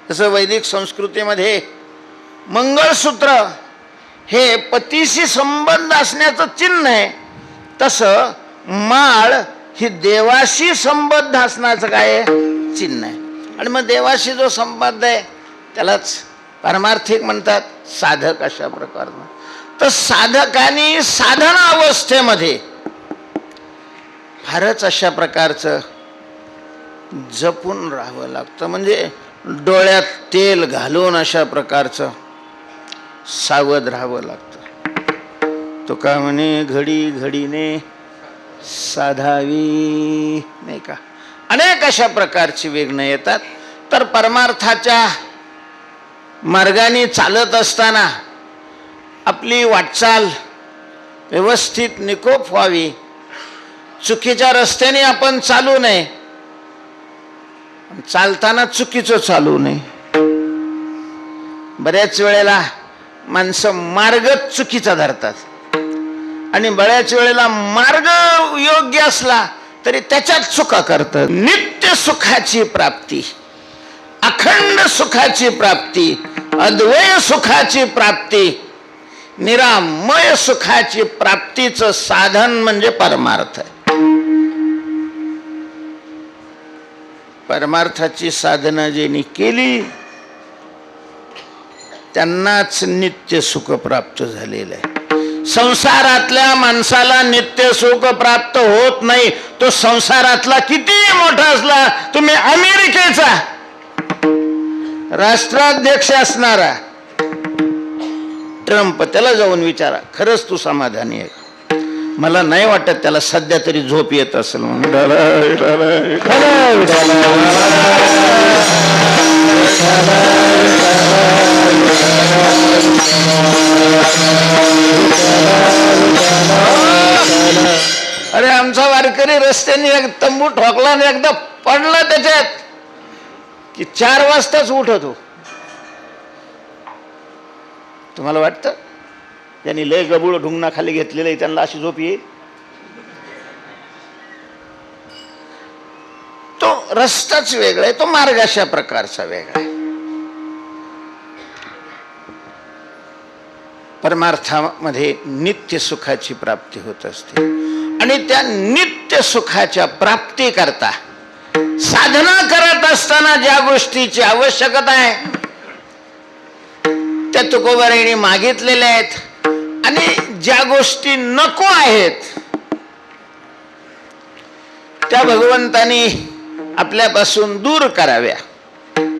जसं वैदिक संस्कृतीमध्ये मंगळसूत्र हे पतीशी संबंध असण्याचं चिन्ह आहे, तसं माळ ही देवाशी संबंध असण्याचं काय चिन्ह आहे. आणि मग देवाशी जो संबंध आहे त्यालाच पारमार्थिक म्हणतात. साधक अशा प्रकारनं, तर साधकांनी साधना अवस्थेमध्ये फारच अशा प्रकारचं जपून राहावं लागतं. म्हणजे डोळ्यात तेल घालून अशा प्रकारचं सावध राहावं लागतं. तो का म्हणे घडी घडीने साधावी, नाही का. अनेक अशा प्रकारची विघ्न येतात. तर परमार्थाच्या मार्गाने चालत असताना आपली वाटचाल व्यवस्थित निकोप व्हावी. चुकीच्या रस्त्याने आपण चालू नये, चालताना चुकीचं चालू नये. बऱ्याच वेळेला माणसं मार्गच चुकीचा धरतात आणि बऱ्याच वेळेला मार्ग योग्य असला तरी त्याच्यात चुका करतात. नित्य सुखाची प्राप्ती, अखंड सुखाची प्राप्ती, अद्वय सुखाची प्राप्ती, निरामय सुखाची प्राप्तीचं साधन म्हणजे परमार्थ आहे. परमार्थाची साधना ज्यांनी केली त्यांनाच नित्य सुख प्राप्त झालेलं आहे. संसारातल्या माणसाला नित्य सुख प्राप्त होत नाही. तो संसारातला किती मोठा असला, तुम्ही अमेरिकेचा राष्ट्राध्यक्ष असणारा ट्रम्प, त्याला जाऊन विचारा, खरंच तू समाधानी आहे? मला नाही वाटत त्याला सध्या तरी झोप येत असेल म्हणून. अरे आमचा वारकरी रस्त्याने एक तंबू ठोकला आणि एकदा पडला त्याच्यात की 4 वाजताच उठतो. तुम्हाला वाटतं त्यांनी लय गबुळ ढुंगणा खाली घेतलेलं आहे त्यांना अशी झोप येईल? तो रस्ताच वेगळा आहे, तो मार्ग अशा प्रकारचा वेगळा आहे. परमार्थामध्ये नित्य सुखाची प्राप्ती होत असते आणि त्या नित्य सुखाच्या प्राप्ती करता साधना करत असताना ज्या गोष्टीची आवश्यकता आहे त्या तुकोबारायांनी मागितलेल्या आहेत आणि ज्या गोष्टी नको आहेत त्या भगवंतानी आपल्यापासून दूर कराव्या.